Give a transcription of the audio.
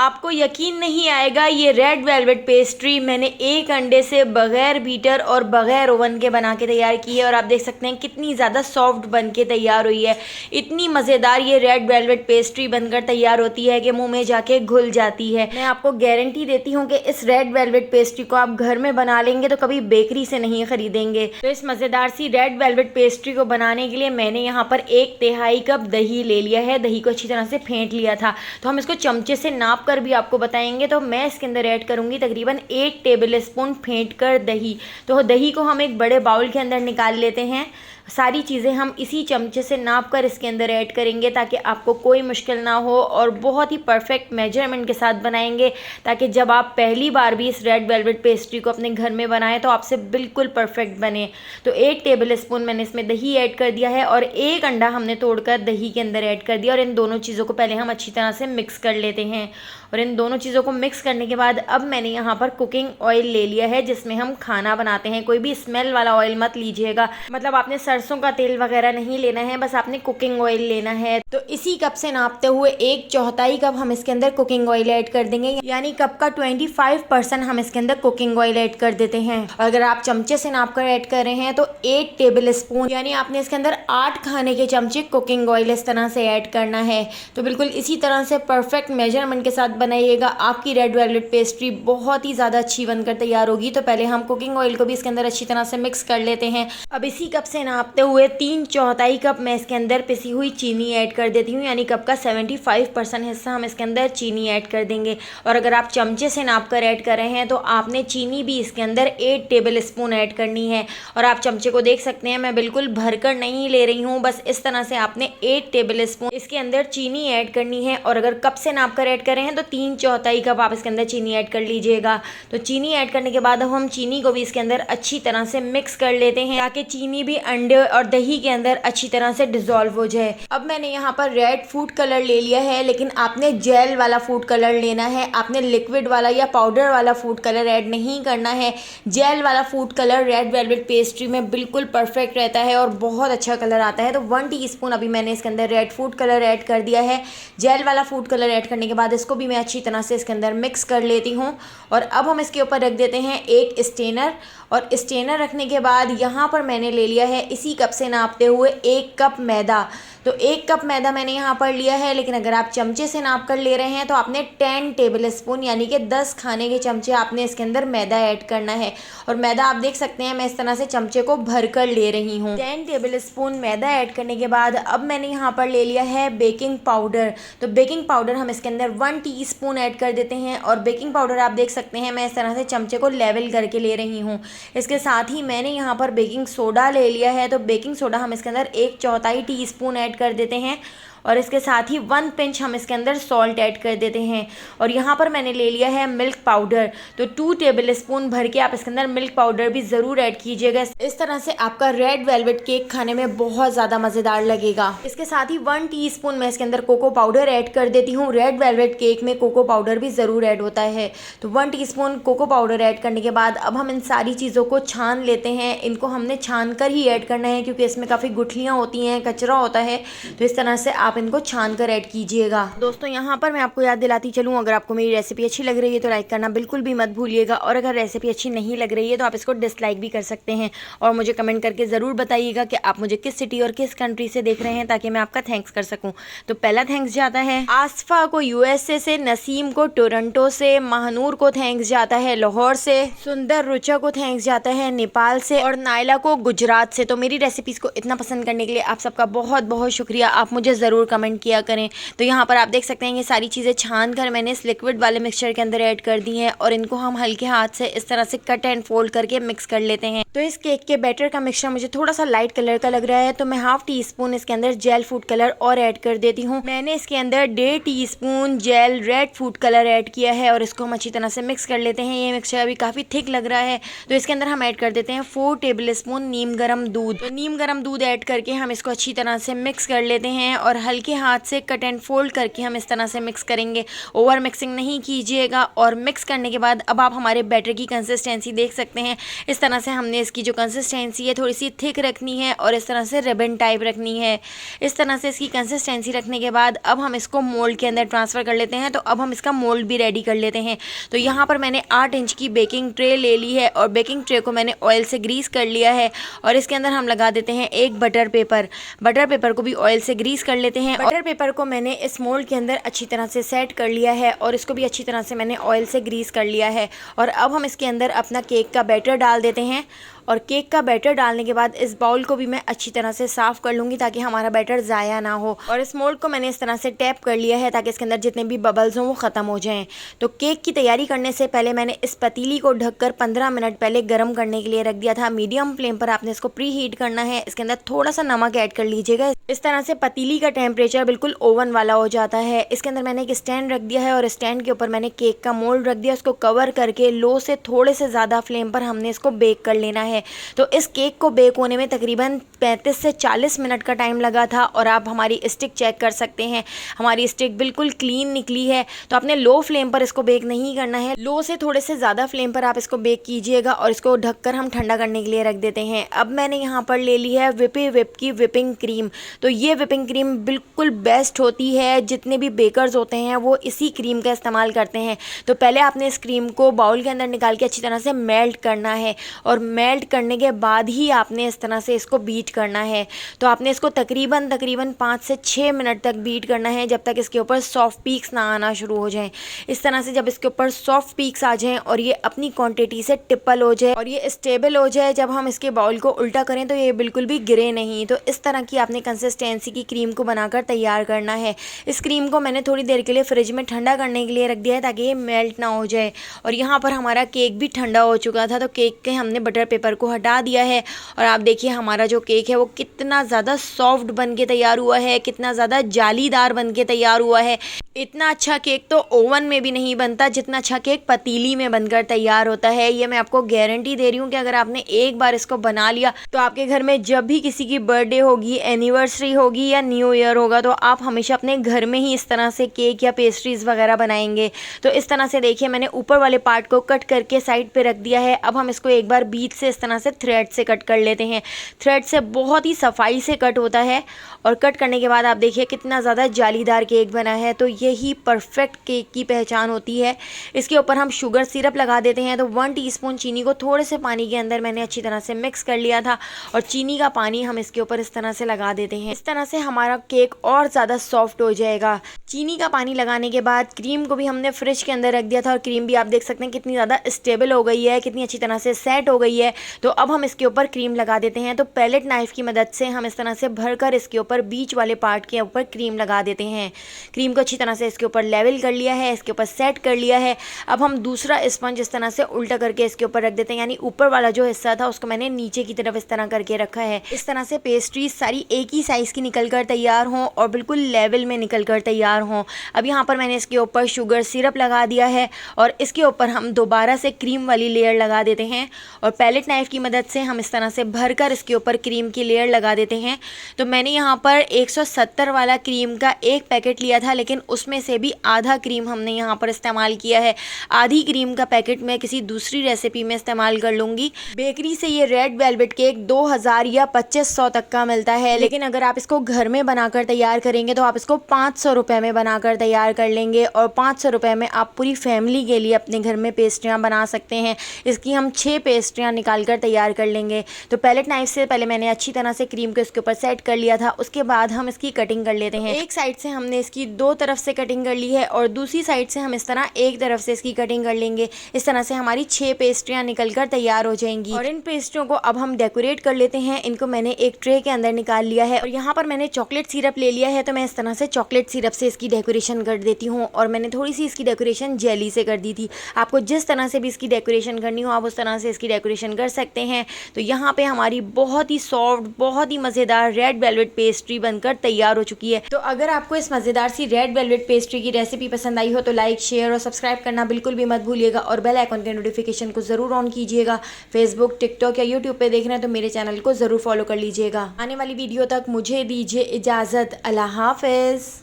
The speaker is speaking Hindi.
आपको यकीन नहीं आएगा, ये रेड वेलवेट पेस्ट्री मैंने एक अंडे से बगैर बीटर और बगैर ओवन के बना के तैयार की है और आप देख सकते हैं कितनी ज़्यादा सॉफ्ट बन के तैयार हुई है। इतनी मज़ेदार ये रेड वेलवेट पेस्ट्री बनकर तैयार होती है कि मुंह में जाके घुल जाती है। मैं आपको गारंटी देती हूँ कि इस रेड वेलवेट पेस्ट्री को आप घर में बना लेंगे तो कभी बेकरी से नहीं खरीदेंगे। तो इस मज़ेदार सी रेड वेलवेट पेस्ट्री को बनाने के लिए मैंने यहाँ पर 1/3 कप दही ले लिया है। दही को अच्छी तरह से फेंट लिया था। तो हम इसको चमचे से नाप कर भी आपको बताएंगे। तो मैं इसके अंदर ऐड करूंगी तकरीबन 1 टेबल स्पून फेंट कर दही। तो दही को हम एक बड़े बाउल के अंदर निकाल लेते हैं। सारी चीज़ें हम इसी चमचे से नाप कर इसके अंदर ऐड करेंगे ताकि आपको कोई मुश्किल ना हो और बहुत ही परफेक्ट मेजरमेंट के साथ बनाएंगे ताकि जब आप पहली बार भी इस रेड वेलवेट पेस्ट्री को अपने घर में बनाएं तो आपसे बिल्कुल परफेक्ट बने। तो 1 टेबल स्पून मैंने इसमें दही ऐड कर दिया है और 1 अंडा हमने तोड़कर दही के अंदर ऐड कर दिया और इन दोनों चीज़ों को पहले हम अच्छी तरह से मिक्स कर लेते हैं। और इन दोनों चीज़ों को मिक्स करने के बाद अब मैंने यहाँ पर कुकिंग ऑयल ले लिया है जिसमें हम खाना बनाते हैं। कोई भी स्मेल वाला ऑयल मत लीजिएगा, मतलब आपने सरसों का तेल वगैरह नहीं लेना है, बस आपने कुकिंग ऑयल लेना है। तो इसी कप से नापते हुए 1/4 कप हम इसके अंदर कुकिंग ऑयल ऐड कर देंगे, यानी कप का 25% हम इसके अंदर कुकिंग ऑयल ऐड कर देते हैं। और अगर आप चमचे से नाप कर ऐड कर रहे हैं तो 1 टेबल स्पून यानी आपने इसके अंदर 8 खाने के चमचे कुकिंग ऑयल इस तरह से ऐड करना है। तो बिल्कुल इसी तरह से परफेक्ट मेजरमेंट के साथ बनाइएगा, आपकी रेड वेलवेट पेस्ट्री बहुत ही ज़्यादा अच्छी बनकर तैयार होगी। तो पहले हम कुकिंग ऑयल को भी इसके अंदर अच्छी तरह से मिक्स कर लेते हैं। अब इसी कप से नापते हुए 3/4 कप मैं इसके अंदर पिसी हुई चीनी ऐड कर देती हूँ, यानी कप का 75% हिस्सा हम इसके अंदर चीनी ऐड कर देंगे। और अगर आप चमचे से नाप कर ऐड कर रहे हैं तो आपने चीनी भी इसके अंदर 8 टेबल स्पून ऐड करनी है। और आप चमचे को देख सकते हैं मैं बिल्कुल भरकर नहीं ले रही हूँ, बस इस तरह से आपने 8 टेबल स्पून इसके अंदर चीनी ऐड करनी है। और अगर कप से नाप कर ऐड कर रहे हैं तो 3/4 कप आप इसके अंदर चीनी ऐड कर लीजिएगा। तो चीनी ऐड करने के बाद हम चीनी को भी इसके अंदर अच्छी तरह से मिक्स कर लेते हैं ताकि चीनी भी अंडे और दही के अंदर अच्छी तरह से डिसॉल्व हो जाए। अब मैंने यहाँ पर रेड फूड कलर ले लिया है, लेकिन आपने जेल वाला फूड कलर लेना है। आपने लिक्विड वाला या पाउडर वाला फूड कलर ऐड नहीं करना है। जेल वाला food colour red velvet pastry में बिल्कुल परफेक्ट रहता है और बहुत अच्छा कलर आता है। तो 1 टीस्पून अभी मैंने इसके अंदर रेड फूड कलर ऐड कर दिया है। जेल वाला फूड कलर ऐड करने के बाद इसको भी मैं अच्छी तरह से इसके अंदर मिक्स कर लेती हूँ। और अब हम इसके ऊपर रख देते हैं एक स्टेनर। और स्टेनर रखने के बाद यहाँ पर मैंने ले लिया है इसी कप से नापते हुए 1 कप मैदा। तो 1 कप मैदा मैंने यहाँ पर लिया है, लेकिन अगर आप चमचे से नाप कर ले रहे हैं तो आपने 10 टेबल स्पून यानी कि 10 खाने के चमचे आपने इसके अंदर मैदा ऐड करना है। और मैदा आप देख सकते हैं मैं इस तरह से चमचे को भर कर ले रही हूँ। 10 टेबल स्पून मैदा ऐड करने के बाद अब मैंने यहाँ पर ले लिया है बेकिंग पाउडर। तो बेकिंग पाउडर हम इसके अंदर 1 टीस्पून ऐड कर देते हैं। और बेकिंग पाउडर आप देख सकते हैं मैं इस तरह से चमचे को लेवल करके ले रही हूँ। इसके साथ ही मैंने यहाँ पर बेकिंग सोडा ले लिया है। तो बेकिंग सोडा हम इसके अंदर 1/4 टीस्पून ऐड कर देते हैं। और इसके साथ ही 1 पिंच हम इसके अंदर सॉल्ट ऐड कर देते हैं। और यहाँ पर मैंने ले लिया है मिल्क पाउडर। तो 2 टेबल स्पून भर के आप इसके अंदर मिल्क पाउडर भी ज़रूर ऐड कीजिएगा। इस तरह से आपका रेड वेलवेट केक खाने में बहुत ज़्यादा मज़ेदार लगेगा। इसके साथ ही 1 टीस्पून मैं इसके अंदर कोको पाउडर ऐड कर देती हूँ। रेड वेलवेट केक में कोको पाउडर भी ज़रूर ऐड होता है। तो 1 टीस्पून कोको पाउडर ऐड करने के बाद अब हम इन सारी चीज़ों को छान लेते हैं। इनको हमने छान कर ही ऐड करना है क्योंकि इसमें काफ़ी गुठलियाँ होती हैं, कचरा होता है। तो इस तरह से आप इनको छान कर ऐड कीजिएगा। दोस्तों यहाँ पर मैं आपको याद दिलाती चलूँ, अगर आपको मेरी रेसिपी अच्छी लग रही है तो लाइक करना बिल्कुल भी मत भूलिएगा। और अगर रेसिपी अच्छी नहीं लग रही है तो आप इसको डिसलाइक भी कर सकते हैं। और मुझे कमेंट करके ज़रूर बताइएगा कि आप मुझे किस सिटी और किस कंट्री से देख रहे हैं ताकि मैं आपका थैंक्स कर सकूँ। तो पहला थैंक्स जाता है आसफा को USA से, नसीम को टोरंटो से, महानूर को थैंक्स जाता है लाहौर से, सुंदर रुचा को थैंक्स जाता है नेपाल से और नायला को गुजरात से। तो मेरी रेसिपीज़ को इतना पसंद करने के लिए आप सबका बहुत बहुत शुक्रिया। आप मुझे ज़रूर कमेंट किया करें। तो यहाँ पर आप देख सकते हैं ये सारी चीज़ें छान कर मैंने इस लिक्विड वाले मिक्सचर के अंदर ऐड कर दी हैं और इनको हम हल्के हाथ से इस तरह से कट एंड फोल्ड करके मिक्स कर लेते हैं। तो इस केक के बैटर का मिक्सचर मुझे थोड़ा सा लाइट कलर का लग रहा है तो मैं 1/2 टीस्पून इसके अंदर जेल फूड कलर और ऐड कर देती हूँ। मैंने इसके अंदर 1.5 teaspoon gel red food colour add किया है और इसको हम अच्छी तरह से मिक्स कर लेते हैं। ये मिक्सचर अभी काफ़ी थिक लग रहा है तो इसके अंदर हम ऐड कर देते हैं 4 टेबल स्पून नीम गर्म दूध। तो नीम गर्म दूध ऐड करके हम इसको अच्छी तरह से मिक्स कर लेते हैं और हल्के हाथ से कट एंड फोल्ड करके हम इस तरह से मिक्स करेंगे। ओवर मिक्सिंग नहीं कीजिएगा। और मिक्स करने के बाद अब आप हमारे बैटर की कंसिस्टेंसी देख सकते हैं। इस तरह से हमने इसकी जो कंसिस्टेंसी है थोड़ी सी थिक रखनी है और इस तरह से रिबन टाइप रखनी है। इस तरह से इसकी कंसिस्टेंसी रखने के बाद अब हम इसको मोल्ड के अंदर ट्रांसफ़र कर लेते हैं। तो अब हम इसका मोल्ड भी रेडी कर लेते हैं। तो यहाँ पर मैंने 8 इंच की बेकिंग ट्रे ले ली है और बेकिंग ट्रे को मैंने ऑयल से ग्रीस कर लिया है और इसके अंदर हम लगा देते हैं एक बटर पेपर। बटर पेपर को भी ऑयल से ग्रीस कर लेते हैं। बटर पेपर को मैंने इस मोल्ड के अंदर अच्छी तरह से सेट कर लिया है और इसको भी अच्छी तरह से मैंने ऑयल से ग्रीस कर लिया है। और अब हम इसके अंदर अपना केक का बैटर डाल देते हैं। और केक का बैटर डालने के बाद इस बाउल को भी मैं अच्छी तरह से साफ़ कर लूँगी ताकि हमारा बैटर ज़ाया ना हो। और इस मोल्ड को मैंने इस तरह से टैप कर लिया है ताकि इसके अंदर जितने भी बबल्स हों वो ख़त्म हो जाएं। तो केक की तैयारी करने से पहले मैंने इस पतीली को ढककर 15 मिनट पहले गर्म करने के लिए रख दिया था। मीडियम फ्लेम पर आपने इसको प्री हीट करना है। इसके अंदर थोड़ा सा नमक ऐड कर लीजिएगा। इस तरह से पतीली का टेम्परेचर बिल्कुल ओवन वाला हो जाता है। इसके अंदर मैंने एक स्टैंड रख दिया है और स्टैंड के ऊपर मैंने केक का मोल्ड रख दिया। उसको कवर करके लो से थोड़े से ज़्यादा फ्लेम पर हमने इसको बेक कर लेना है। तो इस केक को बेक होने में तकरीबन 35 से 40 मिनट का टाइम लगा था। और आप हमारी स्टिक चेक कर सकते हैं, हमारी स्टिक बिल्कुल क्लीन निकली है। तो आपने लो फ्लेम पर इसको बेक नहीं करना है, लो से थोड़े से ज़्यादा फ्लेम पर आप इसको बेक कीजिएगा। और इसको ढककर हम ठंडा करने के लिए रख देते हैं। अब मैंने यहाँ पर ले ली है विपी विप की विपिंग क्रीम। तो ये विपिंग क्रीम बिल्कुल बेस्ट होती है। जितने भी बेकर्स होते हैं वो इसी क्रीम का इस्तेमाल करते हैं। तो पहले आपने इस क्रीम को बाउल के अंदर निकाल के अच्छी तरह से मेल्ट करना है और मेल्ट करने के बाद ही आपने इस तरह से इसको बीट करना है। तो आपने इसको तकरीबन 5 से 6 मिनट तक बीट करना है जब तक इसके ऊपर सॉफ्ट पीक्स ना आना शुरू हो जाएं। इस तरह से जब इसके ऊपर सॉफ्ट पीक्स आ जाएं और ये अपनी क्वांटिटी से टिप्पल हो जाए और ये स्टेबल हो जाए, जब हम इसके बाउल को उल्टा करें तो ये बिल्कुल भी गिरे नहीं। तो इस तरह की आपने कंसिस्टेंसी की क्रीम को बनाकर तैयार करना है। इस क्रीम को मैंने थोड़ी देर के लिए फ्रिज में ठंडा करने के लिए रख दिया है ताकि ये मेल्ट ना हो जाए। और यहाँ पर हमारा केक भी ठंडा हो चुका था। तो केक के हमने बटर पेपर को हटा दिया है और आप देखिए हमारा जो केक है वो कितना ज़्यादा सॉफ्ट बन के तैयार हुआ है, कितना ज़्यादा जालीदार बन के तैयार हुआ है। इतना अच्छा केक तो ओवन में भी नहीं बनता जितना अच्छा केक पतीली में बनकर तैयार होता है। ये मैं आपको गारंटी दे रही हूँ कि अगर आपने एक बार इसको बना लिया तो आपके घर में जब भी किसी की बर्थडे होगी, एनिवर्सरी होगी या न्यू ईयर होगा तो आप हमेशा अपने घर में ही इस तरह से केक या पेस्ट्रीज वगैरह बनाएंगे। तो इस तरह से देखिए मैंने ऊपर वाले पार्ट को कट करके साइड पे रख दिया है। अब हम इसको एक बार बीच से इस तरह से थ्रेड से कट कर लेते हैं। थ्रेड से बहुत ही सफाई से कट होता है और कट करने के बाद आप देखिए कितना ज़्यादा जालीदार केक बना है। तो यही परफेक्ट केक की पहचान होती है। इसके ऊपर हम शुगर सिरप लगा देते हैं। तो 1 टीस्पून चीनी को थोड़े से पानी के अंदर मैंने अच्छी तरह से मिक्स कर लिया था और चीनी का पानी हम इसके ऊपर इस तरह से लगा देते हैं। इस तरह से हमारा केक और ज़्यादा सॉफ्ट हो जाएगा। चीनी का पानी लगाने के बाद क्रीम को भी हमने फ्रिज के अंदर रख दिया था और क्रीम भी आप देख सकते हैं कितनी ज़्यादा स्टेबल हो गई है, कितनी अच्छी तरह से सेट हो गई है। तो अब हम इसके ऊपर क्रीम लगा देते हैं। तो पैलेट नाइफ की मदद से हम इस तरह से भरकर इसके ऊपर बीच वाले पार्ट के ऊपर क्रीम लगा देते हैं। क्रीम को अच्छी तरह से इसके ऊपर लेवल कर लिया है, इसके ऊपर सेट कर लिया है। अब हम दूसरा स्पंज इस तरह से उल्टा करके इसके ऊपर रख देते हैं, यानी ऊपर वाला जो हिस्सा था उसको मैंने नीचे की तरफ इस तरह करके रखा है। इस तरह से पेस्ट्रीज सारी एक ही साइज़ की निकल कर तैयार हों और बिल्कुल लेवल में निकल कर तैयार हों। अब यहाँ पर मैंने इसके ऊपर शुगर सिरप लगा दिया है और इसके ऊपर हम दोबारा से क्रीम वाली लेयर लगा देते हैं और पैलेट नाइफ की मदद से हम इस तरह से भरकर इसके ऊपर क्रीम की लेयर लगा देते हैं। तो मैंने यहाँ पर 170 वाला क्रीम का एक पैकेट लिया था, लेकिन उसमें से भी आधा क्रीम हमने यहाँ पर इस्तेमाल किया है। आधी क्रीम का पैकेट मैं किसी दूसरी रेसिपी में इस्तेमाल कर लूँगी। बेकरी से ये रेड वेलवेट केक 2000 या 2500 तक का मिलता है, लेकिन अगर आप इसको घर में बनाकर तैयार करेंगे तो आप इसको 500 रुपये में बनाकर तैयार कर लेंगे और 500 रुपये में आप पूरी फैमिली के लिए अपने घर में पेस्ट्रियाँ बना सकते हैं। इसकी हम 6 पेस्ट्रियाँ निकाल कर तैयार कर लेंगे। तो पैलेट नाइफ से पहले मैंने अच्छी तरह से क्रीम को इसके ऊपर सेट कर लिया था। उसके बाद हम इसकी कटिंग कर लेते हैं। एक साइड से हमने इसकी 2 तरफ से कटिंग कर ली है और दूसरी साइड से हम इस तरह एक तरफ से इसकी कटिंग कर लेंगे। इस तरह से हमारी 6 पेस्ट्रियाँ निकल कर तैयार हो जाएंगी और इन पेस्ट्रियों को अब हम डेकोरेट कर लेते हैं। इनको मैंने एक ट्रे के अंदर निकाल लिया है और यहाँ पर मैंने चॉकलेट सिरप ले लिया है। तो मैं इस तरह से चॉकलेट सिरप से इसकी डेकोरेशन कर देती हूँ और मैंने थोड़ी सी इसकी डेकोरेशन जेली से कर दी थी। आपको जिस तरह से भी इसकी डेकोरेशन करनी हो आप उस तरह से इसकी डेकोरेशन कर सकते हैं। तो यहाँ पे हमारी बहुत ही सॉफ्ट, बहुत ही मज़ेदार रेड वेलवेट पेस्ट्री बनकर तैयार हो चुकी है। तो अगर आपको इस मज़ेदार सी रेड वेलवेट पेस्ट्री की रेसिपी पसंद आई हो तो लाइक, शेयर और सब्सक्राइब करना बिल्कुल भी मत भूलिएगा और बेल आइकन के नोटिफिकेशन को ज़रूर ऑन कीजिएगा। फेसबुक, टिकटॉक या यूट्यूब पे देख रहे हैं तो मेरे चैनल को ज़रूर फॉलो कर लीजिएगा। आने वाली वीडियो तक मुझे दीजिए इजाज़त। अल्लाह हाफ़िज़।